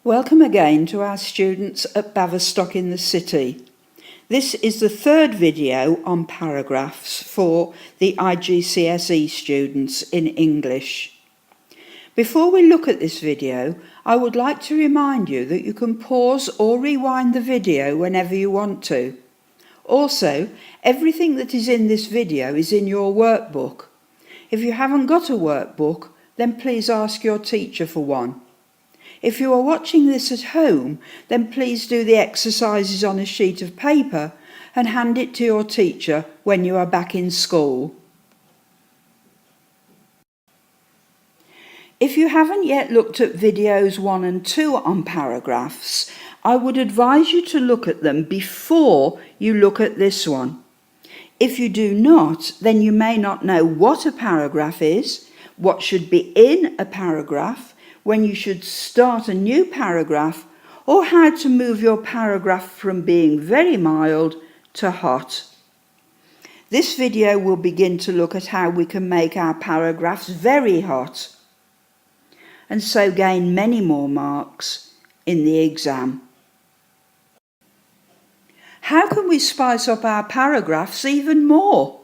Welcome again to our students at Baverstock in the city. This is the third video on paragraphs for the IGCSE students in English. Before we look at this video, I would like to remind you that you can pause or rewind the video whenever you want to. Also, everything that is in this video is in your workbook. If you haven't got a workbook, then please ask your teacher for one. If you are watching this at home, then please do the exercises on a sheet of paper and hand it to your teacher when you are back in school. If you haven't yet looked at videos 1 and 2 on paragraphs, I would advise you to look at them before you look at this one. If you do not, then you may not know what a paragraph is, what should be in a paragraph, when you should start a new paragraph, or how to move your paragraph from being very mild to hot. This video will begin to look at how we can make our paragraphs very hot, and so gain many more marks in the exam. How can we spice up our paragraphs even more?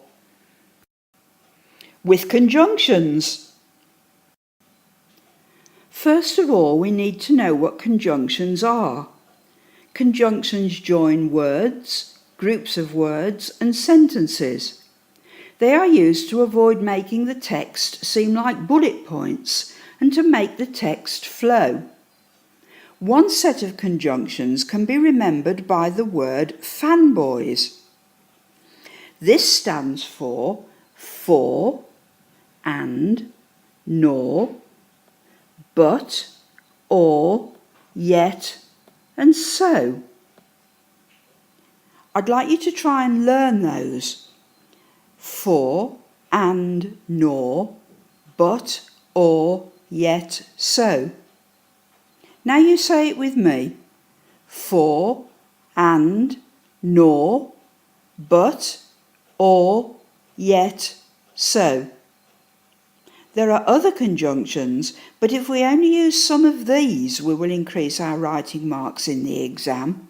With conjunctions. First of all, we need to know what conjunctions are. Conjunctions join words, groups of words, and sentences. They are used to avoid making the text seem like bullet points and to make the text flow. One set of conjunctions can be remembered by the word fanboys. This stands for and, nor, but, or, yet, and so. I'd like you to try and learn those. For, and, nor, but, or, yet, so. Now you say it with me. For, and, nor, but, or, yet, so. There are other conjunctions, but if we only use some of these, we will increase our writing marks in the exam.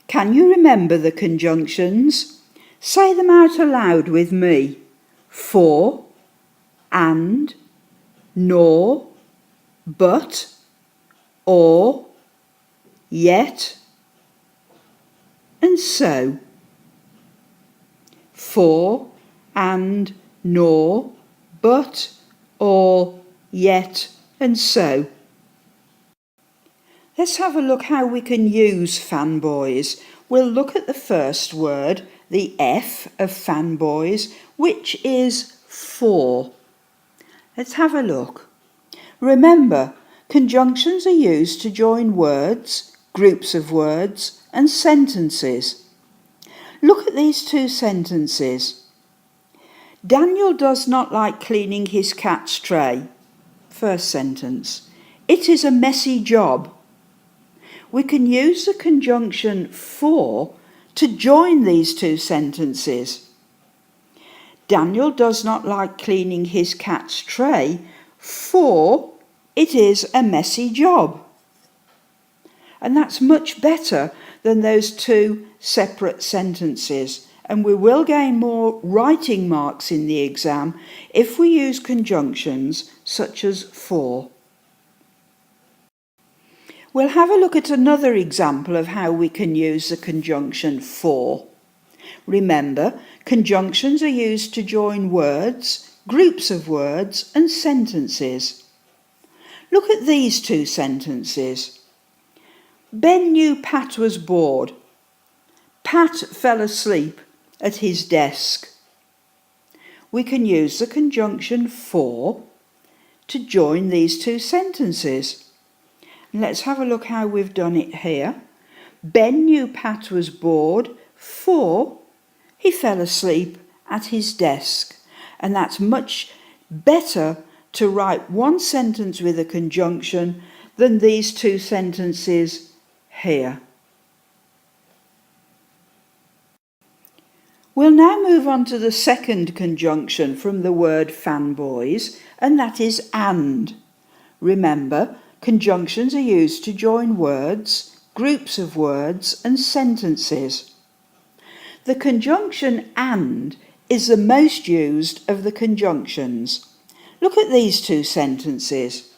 Can you remember the conjunctions? Say them out aloud with me. For, and, nor, but, or, yet, and so. For, and, nor, but, or, yet, and so. Let's have a look how we can use fanboys. We'll look at the first word, the F of fanboys, which is for. Let's have a look. Remember, conjunctions are used to join words, groups of words, and sentences. Look at these two sentences. Daniel does not like cleaning his cat's tray. First sentence. It is a messy job. We can use the conjunction for to join these two sentences. Daniel does not like cleaning his cat's tray, for it is a messy job. And that's much better than those two separate sentences. And we will gain more writing marks in the exam if we use conjunctions such as for. We'll have a look at another example of how we can use the conjunction for. Remember, conjunctions are used to join words, groups of words, and sentences. Look at these two sentences. Ben knew Pat was bored. Pat fell asleep at his desk. We can use the conjunction for to join these two sentences. And let's have a look how we've done it here. Ben knew Pat was bored, for he fell asleep at his desk. And that's much better to write one sentence with a conjunction than these two sentences here. We'll now move on to the second conjunction from the word fanboys, and that is and. Remember, Conjunctions are used to join words, groups of words and sentences. The conjunction and is the most used of the conjunctions. Look at these two sentences.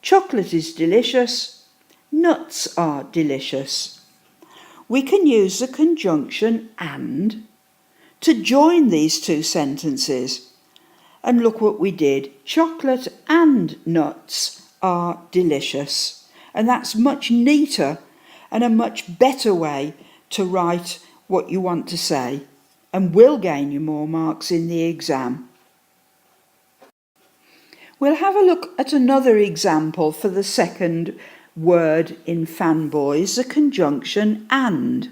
Chocolate is delicious. Nuts are delicious. We can use the conjunction and to join these two sentences. And look what we did. Chocolate and nuts are delicious. And that's much neater and a much better way to write what you want to say, and will gain you more marks in the exam. We'll have a look at another example for the second word in fanboys, the conjunction and.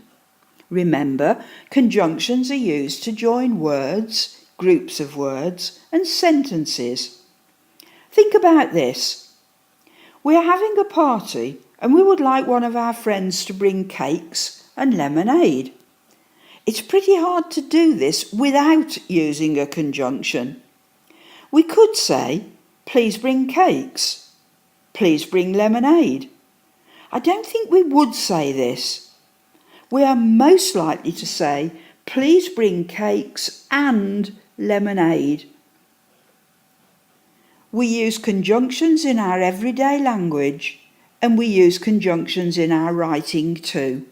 Remember, conjunctions are used to join words, groups of words and sentences. Think about this. We are having a party and we would like one of our friends to bring cakes and lemonade. It's pretty hard to do this without using a conjunction. We could say, please bring cakes. Please bring lemonade. I don't think we would say this. We are most likely to say, please bring cakes and lemonade. We use conjunctions in our everyday language, and we use conjunctions in our writing too.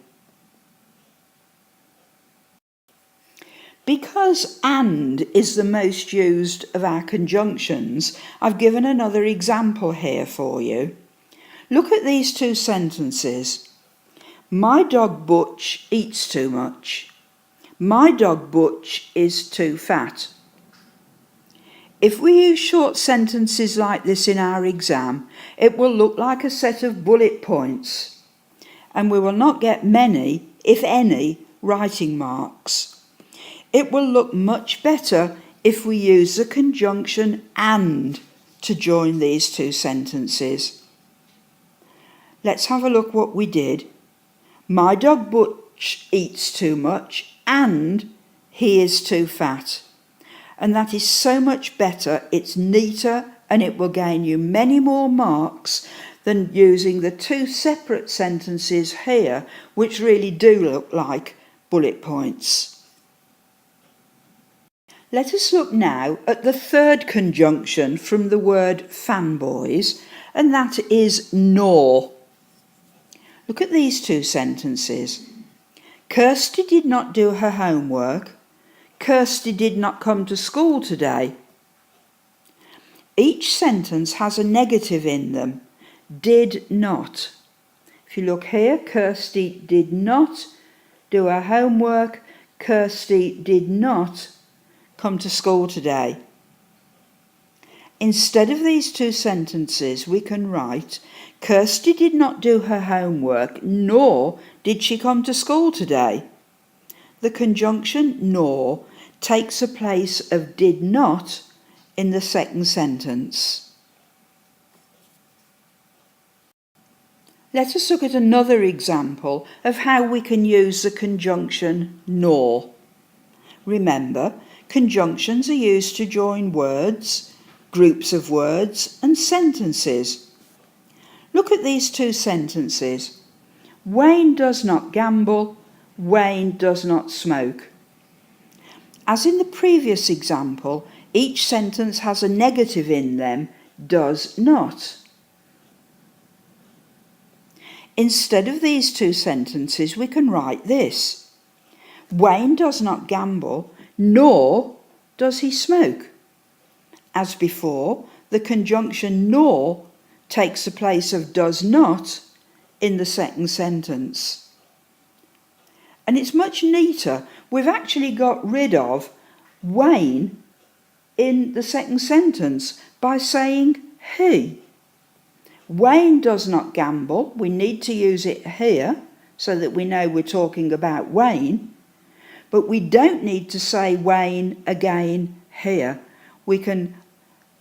Because and is the most used of our conjunctions, I've given another example here for you. Look at these two sentences. My dog Butch eats too much. My dog Butch is too fat. If we use short sentences like this in our exam, it will look like a set of bullet points, and we will not get many, if any, writing marks. It will look much better if we use the conjunction and to join these two sentences. Let's have a look what we did. My dog Butch eats too much and he is too fat. And that is so much better, it's neater, and it will gain you many more marks than using the two separate sentences here, which really do look like bullet points. Let us look now at the third conjunction from the word fanboys, and that is nor. Look at these two sentences. Kirsty did not do her homework. Kirsty did not come to school today. Each sentence has a negative in them. Did not. If you look here, Kirsty did not do her homework. Kirsty did not come to school today. Instead of these two sentences, we can write, Kirsty did not do her homework, nor did she come to school today. The conjunction nor takes the place of did not in the second sentence. Let us look at another example of how we can use the conjunction nor. Remember, conjunctions are used to join words, groups of words and sentences. Look at these two sentences. Wayne does not gamble. Wayne does not smoke. As in the previous example, each sentence has a negative in them, does not. Instead of these two sentences, we can write this. Wayne does not gamble, nor does he smoke. As before, the conjunction nor takes the place of does not in the second sentence. And it's much neater. We've actually got rid of Wayne in the second sentence by saying he. Wayne does not gamble. We need to use it here so that we know we're talking about Wayne. But we don't need to say Wayne again here. We can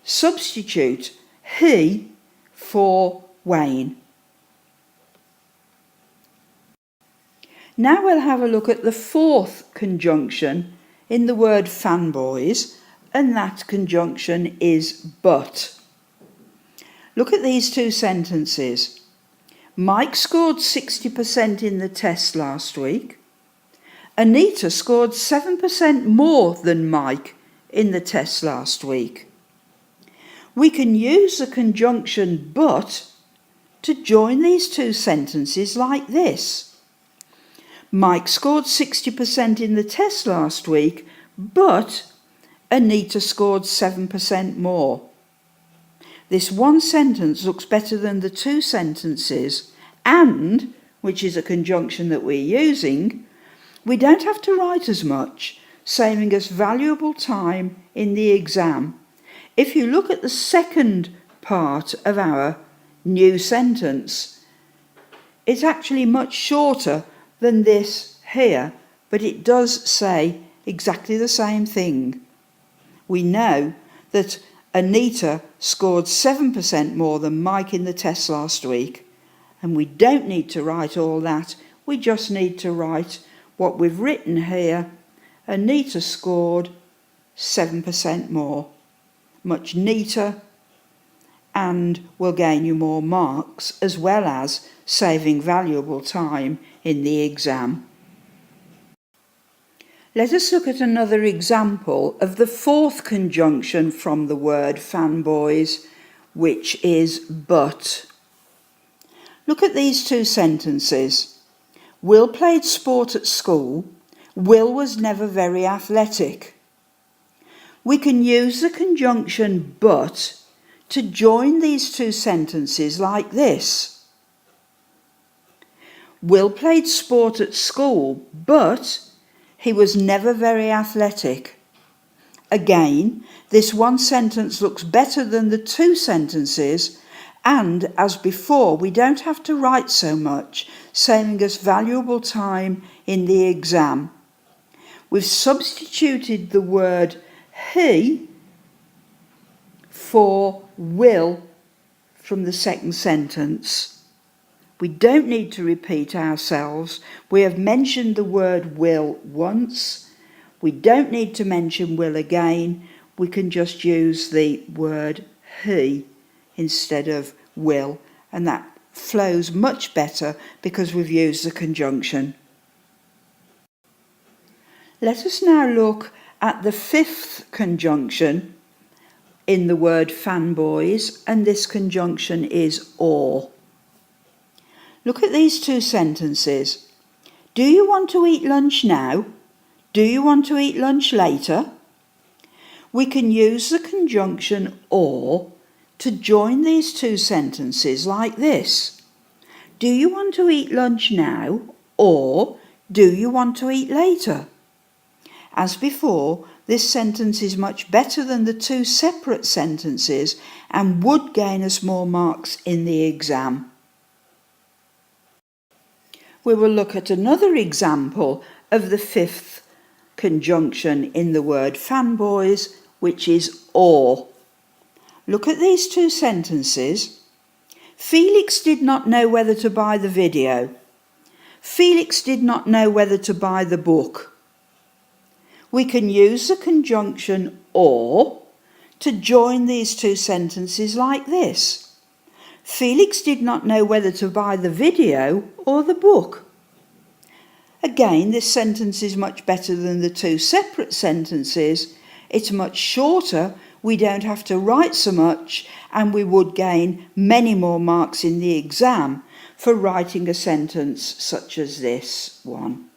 substitute he for Wayne. Now we'll have a look at the fourth conjunction in the word fanboys, and that conjunction is but. Look at these two sentences. Mike scored 60% in the test last week. Anita scored 7% more than Mike in the test last week. We can use the conjunction but to join these two sentences like this. Mike scored 60% in the test last week, but Anita scored 7% more. This one sentence looks better than the two sentences, and, which is a conjunction that we're using, we don't have to write as much, saving us valuable time in the exam. If you look at the second part of our new sentence, it's actually much shorter than this here, but it does say exactly the same thing. We know that Anita scored 7% more than Mike in the test last week, and we don't need to write all that, we just need to write what we've written here. Anita scored 7% more. Much neater, and will gain you more marks, as well as saving valuable time in the exam. Let us look at another example of the fourth conjunction from the word fanboys, which is but. Look at these two sentences. Will played sport at school. Will was never very athletic. We can use the conjunction but to join these two sentences like this. Will played sport at school, but he was never very athletic. Again, this one sentence looks better than the two sentences, and as before, we don't have to write so much, saving us valuable time in the exam. We've substituted the word he for will from the second sentence. We don't need to repeat ourselves. We have mentioned the word will once. We don't need to mention will again. We can just use the word he instead of will, and that flows much better because we've used the conjunction. Let us now look at the fifth conjunction in the word fanboys, and this conjunction is or. Look at these two sentences. Do you want to eat lunch now? Do you want to eat lunch later? We can use the conjunction or to join these two sentences like this. Do you want to eat lunch now, or do you want to eat later? As before, this sentence is much better than the two separate sentences and would gain us more marks in the exam. We will look at another example of the fifth conjunction in the word fanboys, which is or. Look at these two sentences. Felix did not know whether to buy the video. Felix did not know whether to buy the book. We can use the conjunction or to join these two sentences like this. Felix did not know whether to buy the video or the book. Again, this sentence is much better than the two separate sentences. It's much shorter, we don't have to write so much, and we would gain many more marks in the exam for writing a sentence such as this one.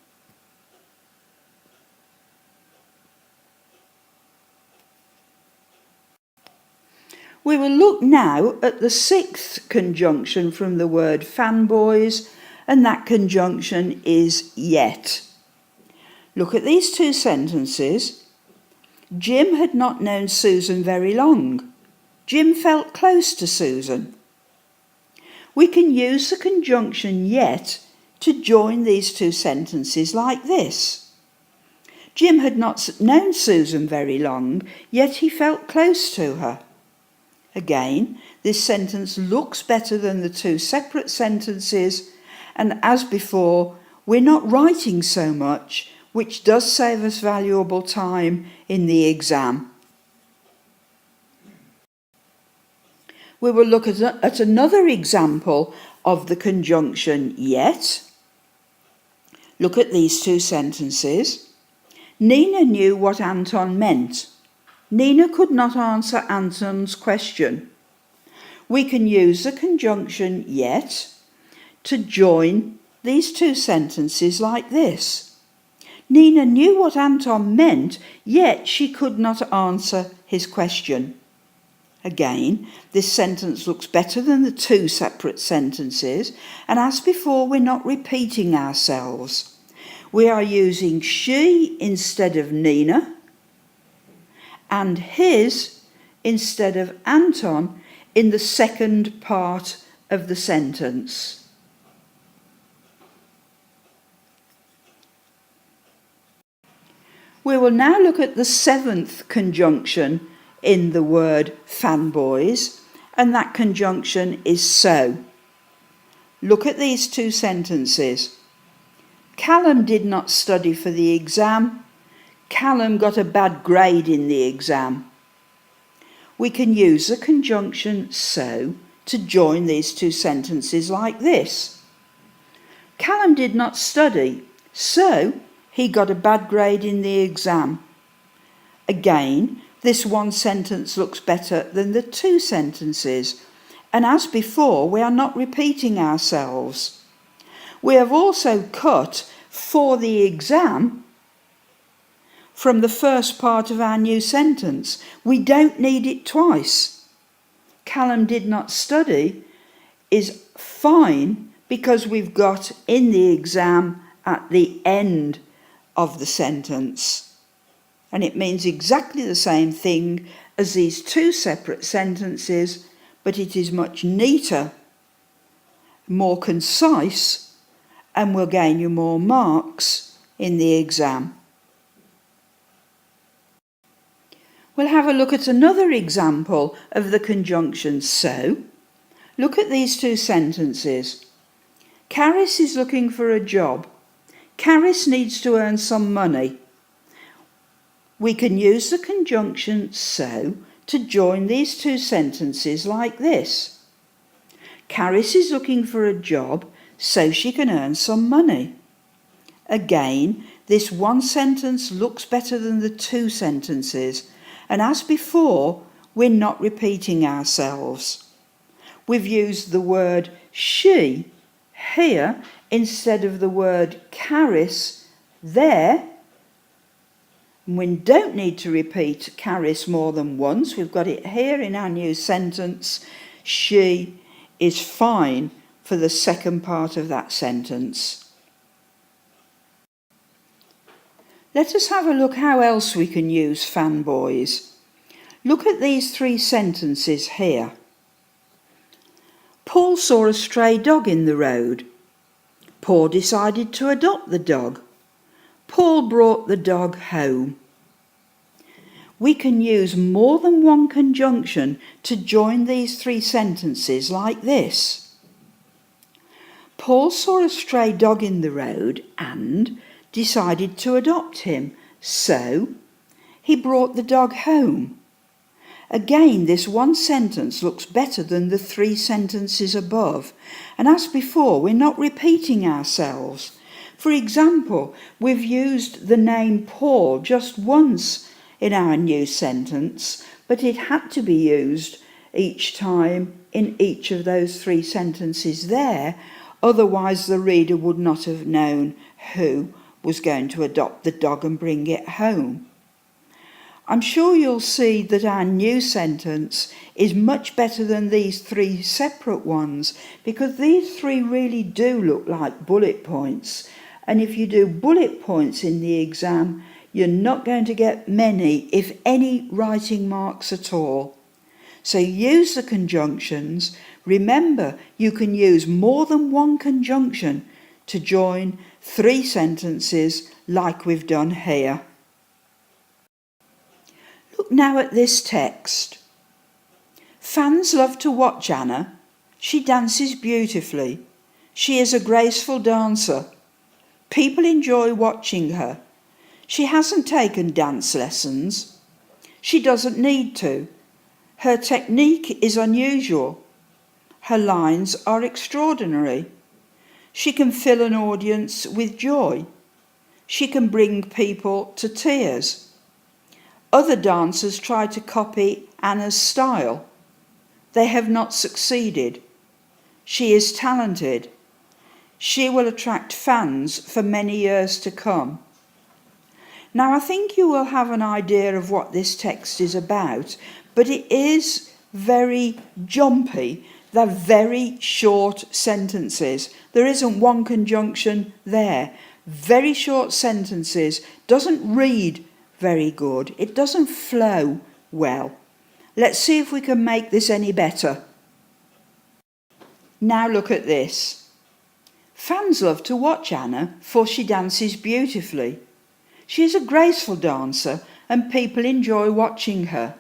We will look now at the sixth conjunction from the word fanboys, and that conjunction is yet. Look at these two sentences. Jim had not known Susan very long. Jim felt close to Susan. We can use the conjunction yet to join these two sentences like this. Jim had not known Susan very long, yet he felt close to her. Again, this sentence looks better than the two separate sentences, and as before, we're not writing so much, which does save us valuable time in the exam. We will look at another example of the conjunction yet. Look at these two sentences. Nina knew what Anton meant. Nina could not answer Anton's question. We can use the conjunction yet to join these two sentences like this. Nina knew what Anton meant, yet she could not answer his question. Again, this sentence looks better than the two separate sentences, and as before, we're not repeating ourselves. We are using she instead of Nina, and his instead of Anton in the second part of the sentence. We will now look at the seventh conjunction in the word fanboys, and that conjunction is so. Look at these two sentences. Callum did not study for the exam. Callum got a bad grade in the exam. We can use the conjunction so to join these two sentences like this. Callum did not study, so he got a bad grade in the exam. Again, this one sentence looks better than the two sentences, and as before, we are not repeating ourselves. We have also cut for the exam from the first part of our new sentence. We don't need it twice. Callum did not study is fine because we've got in the exam at the end of the sentence. And it means exactly the same thing as these two separate sentences, but it is much neater, more concise, and will gain you more marks in the exam. We'll have a look at another example of the conjunction so. Look at these two sentences. Caris is looking for a job. Caris needs to earn some money. We can use the conjunction so to join these two sentences like this. Caris is looking for a job so she can earn some money. Again, this one sentence looks better than the two sentences, and as before, we're not repeating ourselves. We've used the word she here instead of the word Caris there. We don't need to repeat Caris more than once. We've got it here in our new sentence. She is fine for the second part of that sentence. Let us have a look how else we can use fanboys. Look at these three sentences here. Paul saw a stray dog in the road. Paul decided to adopt the dog. Paul brought the dog home. We can use more than one conjunction to join these three sentences like this. Paul saw a stray dog in the road and decided to adopt him, so he brought the dog home. Again, this one sentence looks better than the three sentences above, and as before, we're not repeating ourselves. For example, we've used the name Paul just once in our new sentence, but it had to be used each time in each of those three sentences there, otherwise the reader would not have known who was going to adopt the dog and bring it home. I'm sure you'll see that our new sentence is much better than these three separate ones, because these three really do look like bullet points. And if you do bullet points in the exam, you're not going to get many, if any, writing marks at all. So use the conjunctions. Remember, you can use more than one conjunction to join three sentences like we've done here. Look now at this text. Fans love to watch Anna. She dances beautifully. She is a graceful dancer. People enjoy watching her. She hasn't taken dance lessons. She doesn't need to. Her technique is unusual. Her lines are extraordinary. She can fill an audience with joy. She can bring people to tears. Other dancers try to copy Anna's style. They have not succeeded. She is talented. She will attract fans for many years to come. Now I think you will have an idea of what this text is about, but it is very jumpy. They're very short sentences. There isn't one conjunction there. Very short sentences. Doesn't read very good. It doesn't flow well. Let's see if we can make this any better. Now look at this. Fans love to watch Anna, for she dances beautifully. She is a graceful dancer and people enjoy watching her.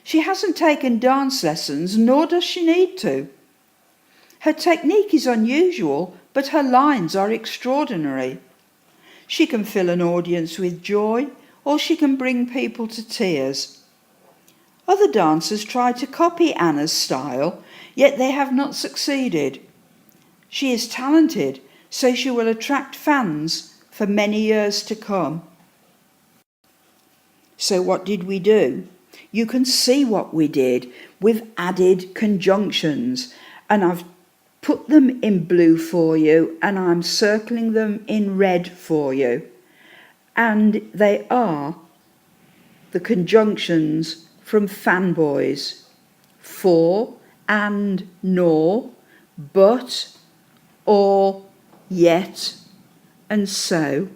She hasn't taken dance lessons, nor does she need to. Her technique is unusual, but her lines are extraordinary. She can fill an audience with joy, or she can bring people to tears. Other dancers try to copy Anna's style, yet they have not succeeded. She is talented, so she will attract fans for many years to come. So what did we do? You can see what we did. We've added conjunctions, and I've put them in blue for you, and I'm circling them in red for you. And they are the conjunctions from fanboys: for, and, nor, but, or, yet, and so.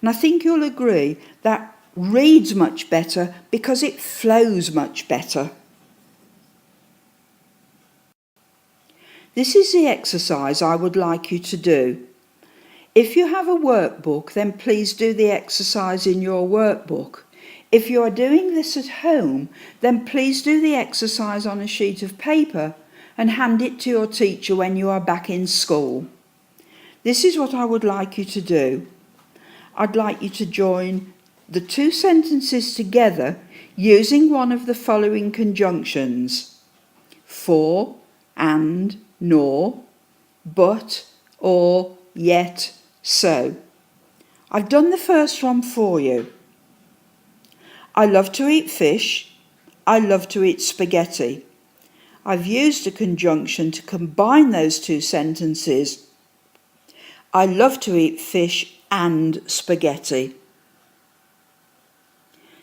And I think you'll agree that reads much better because it flows much better. This is the exercise I would like you to do. If you have a workbook, then please do the exercise in your workbook. If you are doing this at home, then please do the exercise on a sheet of paper and hand it to your teacher when you are back in school. This is what I would like you to do. I'd like you to join the two sentences together using one of the following conjunctions: for, and, nor, but, or, yet, so. I've done the first one for you. I love to eat fish. I love to eat spaghetti. I've used a conjunction to combine those two sentences. I love to eat fish and spaghetti.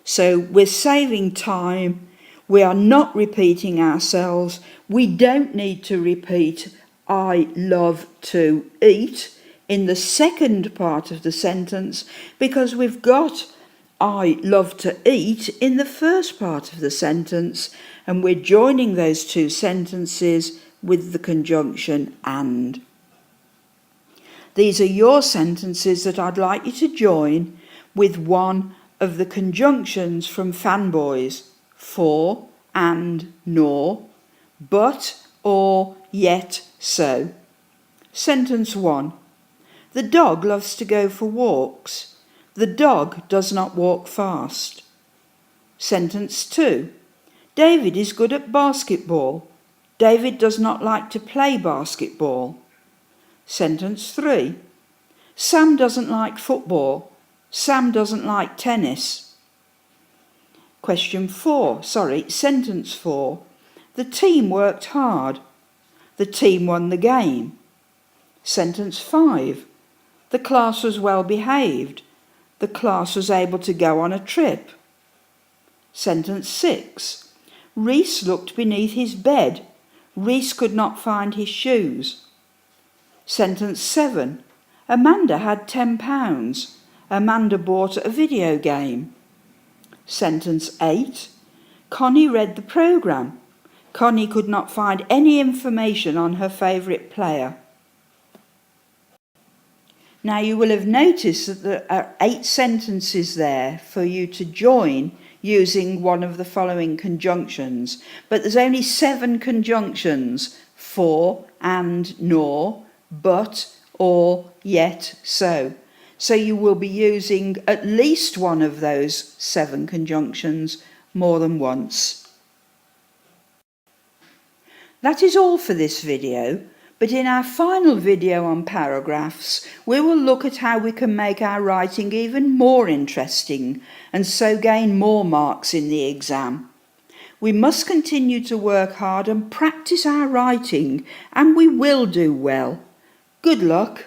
So we're saving time. We are not repeating ourselves. We don't need to repeat I love to eat in the second part of the sentence because we've got I love to eat in the first part of the sentence, and we're joining those two sentences with the conjunction and. These are your sentences that I'd like you to join with one of the conjunctions from fanboys: for, and, nor, but, or, yet, so. Sentence 1. The dog loves to go for walks. The dog does not walk fast. Sentence 2. David is good at basketball. David does not like to play basketball. Sentence 3. Sam doesn't like football. Sam doesn't like tennis. Sentence 4. The team worked hard. The team won the game. Sentence 5. The class was well behaved. The class was able to go on a trip. Sentence 6. Reese looked beneath his bed. Reese could not find his shoes. Sentence 7. Amanda had £10. Amanda bought a video game. Sentence 8. Connie read the programme. Connie could not find any information on her favourite player. Now you will have noticed that there are 8 sentences there for you to join using one of the following conjunctions, but there's only 7 conjunctions: for, and, nor, but, or, yet, so. So you will be using at least one of those 7 conjunctions more than once. That is all for this video, but in our final video on paragraphs, we will look at how we can make our writing even more interesting and so gain more marks in the exam. We must continue to work hard and practice our writing, and we will do well. Good luck.